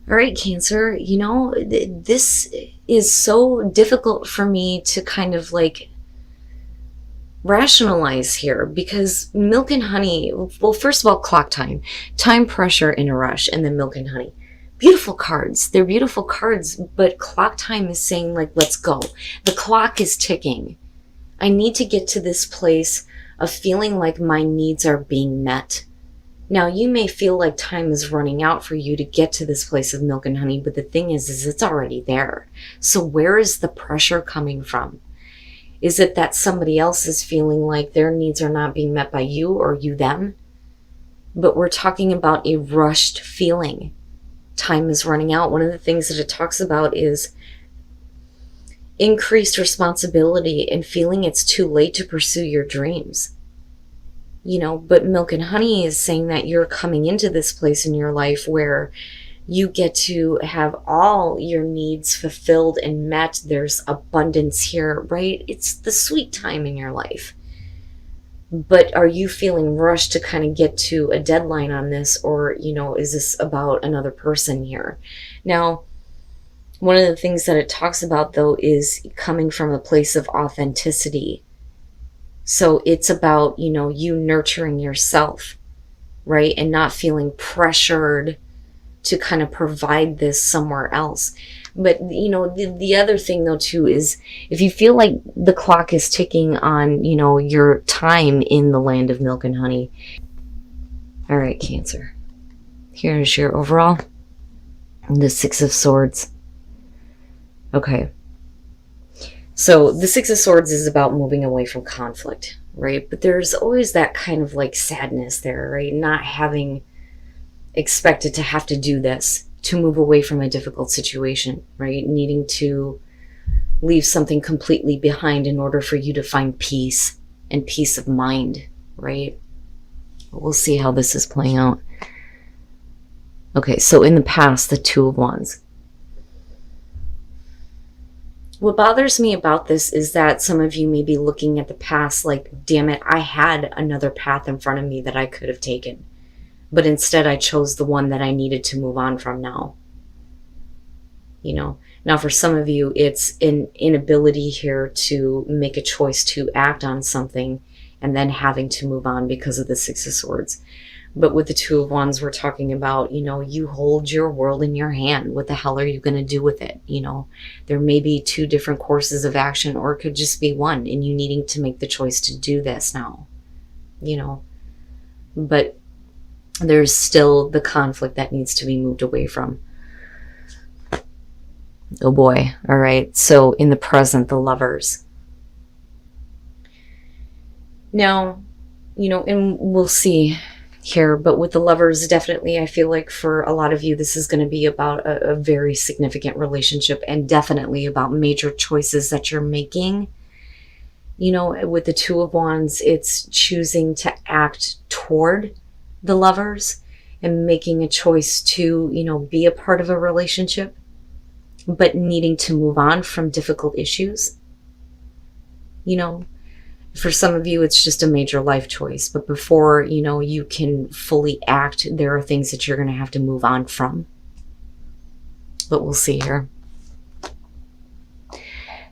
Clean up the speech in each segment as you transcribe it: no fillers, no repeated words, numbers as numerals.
All right, Cancer, this is so difficult for me to kind of like rationalize here because milk and honey, well, first of all, clock time pressure in a rush, and then milk and honey. Beautiful cards. They're beautiful cards, but clock time is saying, like, let's go. The clock is ticking. I need to get to this place of feeling like my needs are being met. Now, you may feel like time is running out for you to get to this place of milk and honey, but the thing is it's already there. So where is the pressure coming from? Is it that somebody else is feeling like their needs are not being met by you or you them? But we're talking about a rushed feeling. Time is running out. One of the things that it talks about is increased responsibility and feeling it's too late to pursue your dreams. But milk and honey is saying that you're coming into this place in your life where you get to have all your needs fulfilled and met. There's abundance here, right? It's the sweet time in your life. But are you feeling rushed to kind of get to a deadline on this? Or, is this about another person here? Now, one of the things that it talks about, though, is coming from a place of authenticity. So it's about, you nurturing yourself, right? And not feeling pressured to kind of provide this somewhere else. But, the other thing, though, too, is if you feel like the clock is ticking on, your time in the land of milk and honey. All right, Cancer. Here's your overall. The Six of Swords. Okay. So the Six of Swords is about moving away from conflict, right? But there's always that kind of like sadness there, right? Not having expected to have to do this, to move away from a difficult situation, right? Needing to leave something completely behind in order for you to find peace and peace of mind, right? We'll see how this is playing out. Okay, so in the past, the Two of Wands. What bothers me about this is that some of you may be looking at the past like, damn it, I had another path in front of me that I could have taken. But instead I chose the one that I needed to move on from now. Now for some of you, it's an inability here to make a choice to act on something and then having to move on because of the Six of Swords. But with the Two of Wands, we're talking about, you hold your world in your hand. What the hell are you going to do with it? There may be two different courses of action, or it could just be one, and you needing to make the choice to do this now, But there's still the conflict that needs to be moved away from. Oh boy. All right. So in the present, the Lovers. Now, and we'll see here, but with the Lovers, definitely I feel like for a lot of you this is going to be about a very significant relationship, and definitely about major choices that you're making. With the Two of Wands, it's choosing to act toward the Lovers and making a choice to be a part of a relationship, but needing to move on from difficult issues. For some of you, it's just a major life choice. But before, you can fully act, there are things that you're going to have to move on from. But we'll see here.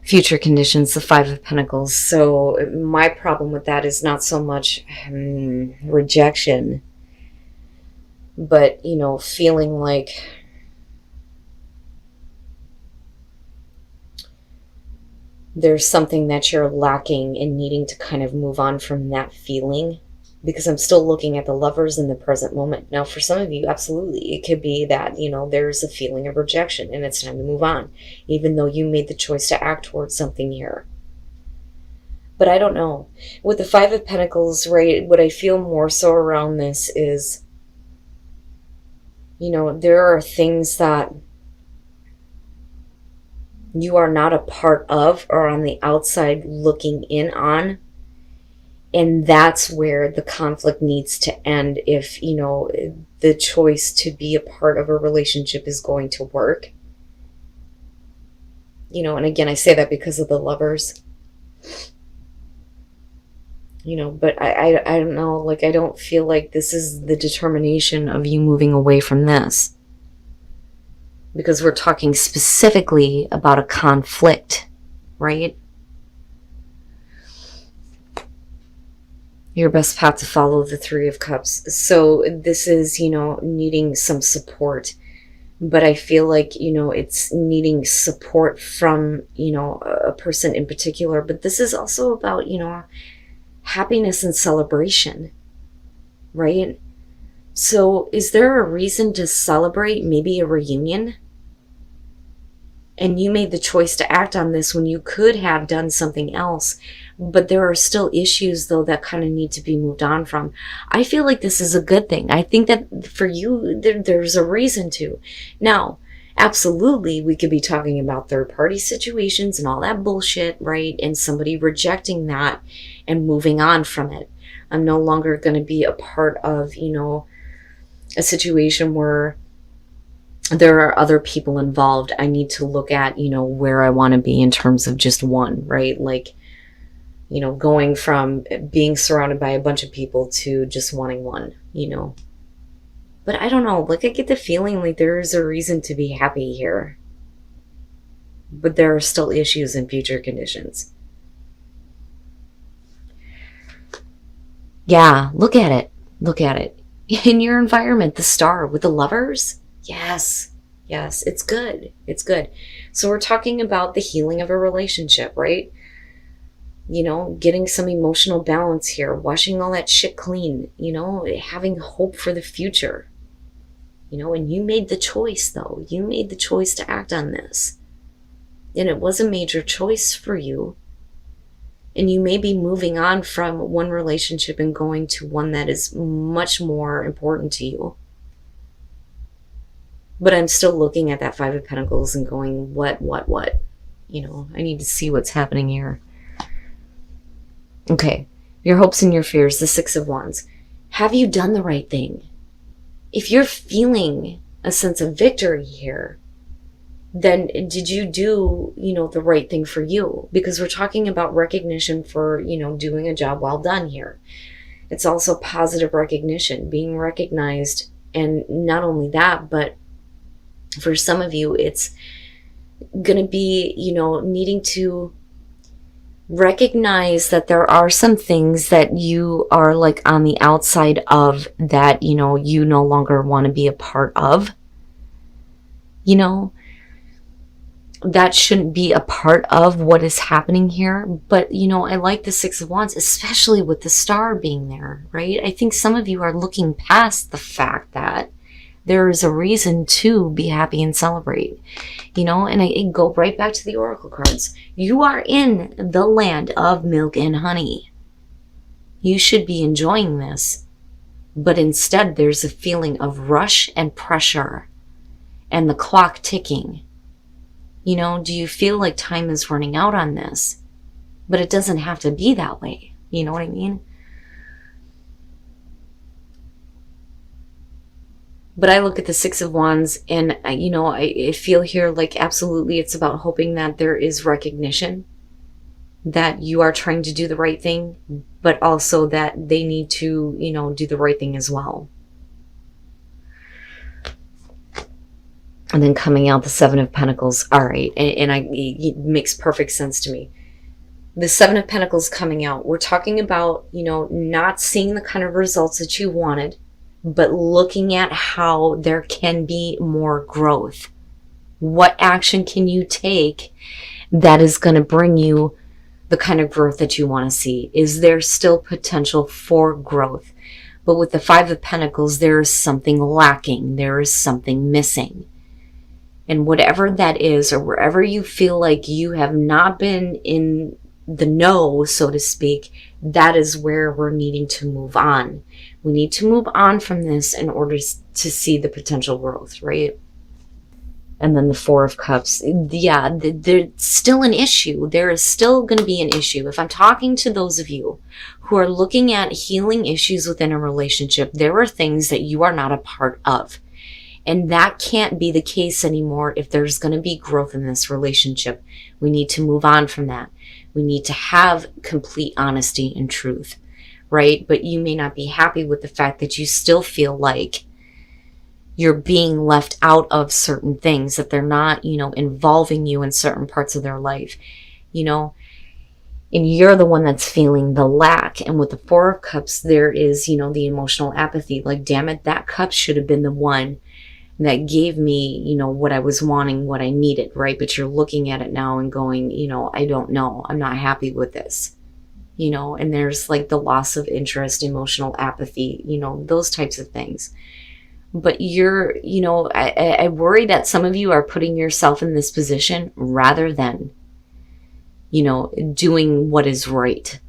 Future conditions, the Five of Pentacles. So my problem with that is not so much rejection, but, feeling like there's something that you're lacking and needing to kind of move on from that feeling, because I'm still looking at the Lovers in the present moment. Now, for some of you, absolutely, it could be that, there's a feeling of rejection and it's time to move on, even though you made the choice to act towards something here. But I don't know. With the Five of Pentacles, right, what I feel more so around this is, there are things that you are not a part of or on the outside looking in on. And that's where the conflict needs to end if, the choice to be a part of a relationship is going to work. And again, I say that because of the Lovers. But I don't know, like, I don't feel like this is the determination of you moving away from this. because we're talking specifically about a conflict, right? Your best path to follow, the Three of Cups. So this is, needing some support. But I feel like, it's needing support from, a person in particular. But this is also about, happiness and celebration, right? So is there a reason to celebrate maybe a reunion? And you made the choice to act on this when you could have done something else. But there are still issues, though, that kind of need to be moved on from. I feel like this is a good thing. I think that for you, there's a reason to. Now, absolutely, we could be talking about third-party situations and all that bullshit, right? And somebody rejecting that and moving on from it. I'm no longer going to be a part of, a situation where there are other people involved. I need to look at, where I want to be in terms of just one, right? Like, going from being surrounded by a bunch of people to just wanting one, But I don't know, like I get the feeling like there is a reason to be happy here. But there are still issues in future conditions. Yeah, look at it. Look at it. In your environment, the star with the lovers. Yes, it's good. It's good. So we're talking about the healing of a relationship, right? Getting some emotional balance here, washing all that shit clean, having hope for the future, and you made the choice, though. You made the choice to act on this. And it was a major choice for you. And you may be moving on from one relationship and going to one that is much more important to you. But I'm still looking at that Five of Pentacles and going, what? I need to see what's happening here. Okay, your hopes and your fears, the Six of Wands. Have you done the right thing? If you're feeling a sense of victory here, then did you do, the right thing for you? Because we're talking about recognition for, doing a job well done here. It's also positive recognition, being recognized. And not only that, but for some of you, it's going to be, needing to recognize that there are some things that you are like on the outside of that, you no longer want to be a part of. That shouldn't be a part of what is happening here. But, I like the Six of Wands, especially with the star being there, right? I think some of you are looking past the fact that there is a reason to be happy and celebrate, and I go right back to the Oracle cards. You are in the land of milk and honey. You should be enjoying this, but instead there's a feeling of rush and pressure and the clock ticking. Do you feel like time is running out on this? But it doesn't have to be that way. You know what I mean? But I look at the Six of Wands and, I feel here like absolutely it's about hoping that there is recognition that you are trying to do the right thing, but also that they need to, do the right thing as well. And then coming out the Seven of Pentacles. All right. And it makes perfect sense to me. The Seven of Pentacles coming out. We're talking about, not seeing the kind of results that you wanted, but looking at how there can be more growth. What action can you take that is going to bring you the kind of growth that you want to see? Is there still potential for growth? But with the Five of Pentacles, there is something lacking. There is something missing. And whatever that is, or wherever you feel like you have not been in the know, so to speak, that is where we're needing to move on. We need to move on from this in order to see the potential growth, right? And then the Four of Cups. Yeah, there's still an issue. There is still going to be an issue. If I'm talking to those of you who are looking at healing issues within a relationship, there are things that you are not a part of. And that can't be the case anymore if there's going to be growth in this relationship. We need to move on from that. We need to have complete honesty and truth, right? But you may not be happy with the fact that you still feel like you're being left out of certain things, that they're not, involving you in certain parts of their life, and you're the one that's feeling the lack. And with the Four of Cups, there is, the emotional apathy. Like, damn it, that cup should have been the one that gave me, what I was wanting, what I needed, right? But you're looking at it now and going, I don't know. I'm not happy with this, and there's like the loss of interest, emotional apathy, those types of things. But you're, I worry that some of you are putting yourself in this position rather than, doing what is right.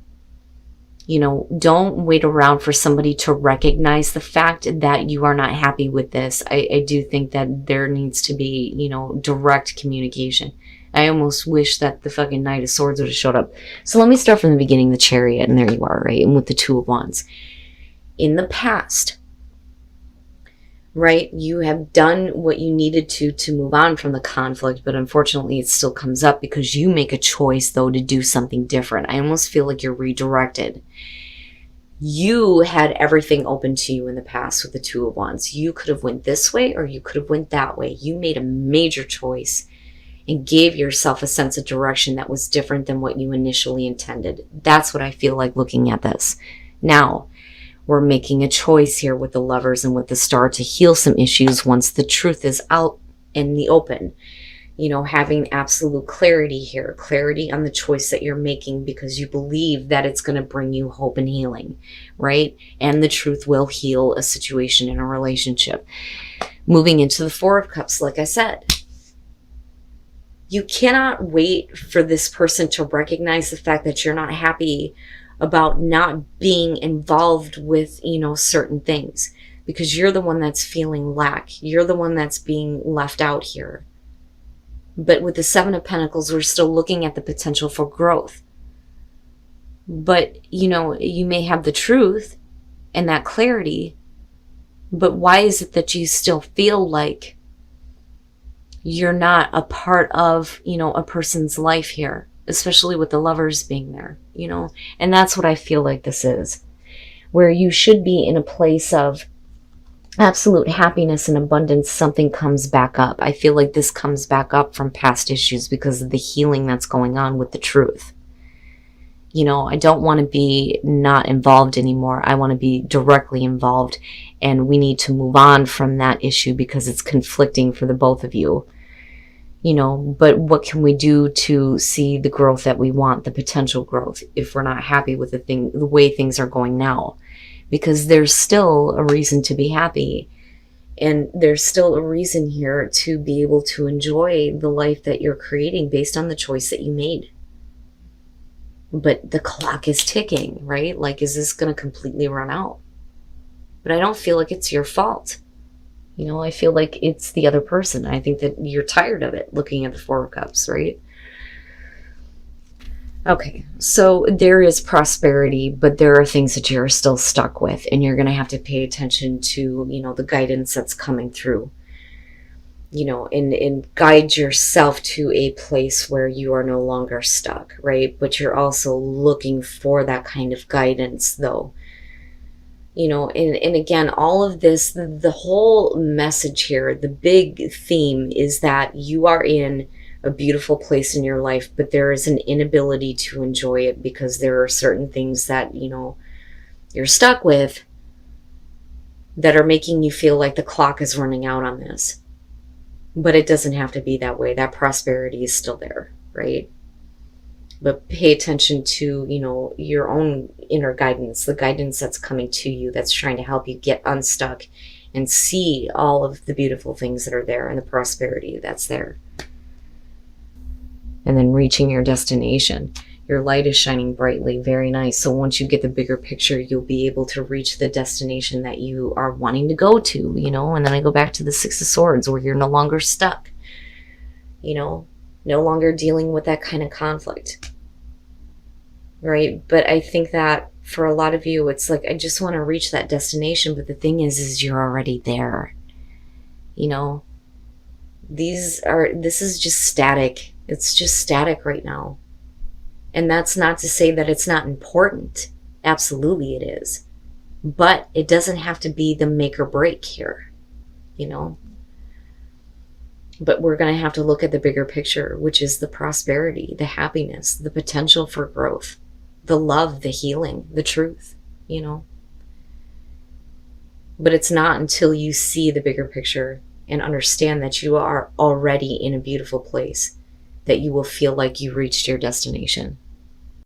Don't wait around for somebody to recognize the fact that you are not happy with this. I do think that there needs to be, direct communication. I almost wish that the fucking Knight of Swords would have showed up. So let me start from the beginning, the Chariot, and there you are, right? And with the Two of Wands. In the past, right, you have done what you needed to move on from the conflict, but unfortunately it still comes up because you make a choice, though, to do something different. I almost feel like you're redirected. You had everything open to you in the past with the Two of Wands. You could have went this way or you could have went that way. You made a major choice and gave yourself a sense of direction that was different than what you initially intended. That's what I feel like looking at this. Now, we're making a choice here with the Lovers and with the Star to heal some issues once the truth is out in the open. Having absolute clarity here, clarity on the choice that you're making because you believe that it's going to bring you hope and healing, right? And the truth will heal a situation in a relationship. Moving into the Four of Cups, like I said, you cannot wait for this person to recognize the fact that you're not happy about not being involved with, certain things, because you're the one that's feeling lack. You're the one that's being left out here. But with the Seven of Pentacles, we're still looking at the potential for growth. But, you may have the truth and that clarity, but why is it that you still feel like you're not a part of, a person's life here, especially with the Lovers being there, and that's what I feel like this is, where you should be in a place of absolute happiness and abundance. Something comes back up. I feel like this comes back up from past issues because of the healing that's going on with the truth. I don't want to be not involved anymore. I want to be directly involved, and we need to move on from that issue because it's conflicting for the both of you. But what can we do to see the growth that we want, the potential growth, if we're not happy with the way things are going now? Because there's still a reason to be happy. And there's still a reason here to be able to enjoy the life that you're creating based on the choice that you made. But the clock is ticking, right? Like, is this going to completely run out? But I don't feel like it's your fault. I feel like it's the other person. I think that you're tired of it, looking at the Four of Cups, right? Okay, so there is prosperity, but there are things that you're still stuck with, and you're going to have to pay attention to, the guidance that's coming through, and guide yourself to a place where you are no longer stuck, right? But you're also looking for that kind of guidance, though. And again, all of this, the whole message here, the big theme is that you are in a beautiful place in your life, but there is an inability to enjoy it because there are certain things that, you're stuck with that are making you feel like the clock is running out on this. But it doesn't have to be that way. That prosperity is still there, right? But pay attention to, your own inner guidance, the guidance that's coming to you, that's trying to help you get unstuck and see all of the beautiful things that are there and the prosperity that's there. And then reaching your destination. Your light is shining brightly, very nice. So once you get the bigger picture, you'll be able to reach the destination that you are wanting to go to, and then I go back to the Six of Swords, where you're no longer stuck, no longer dealing with that kind of conflict, right? But I think that for a lot of you, it's like, I just want to reach that destination, but the thing is you're already there. This is just static. It's just static right now. And that's not to say that it's not important. Absolutely it is. But it doesn't have to be the make or break here. you know. But we're going to have to look at the bigger picture, which is the prosperity, the happiness, the potential for growth, the love, the healing, the truth, you know. But it's not until you see the bigger picture and understand that you are already in a beautiful place that you will feel like you reached your destination.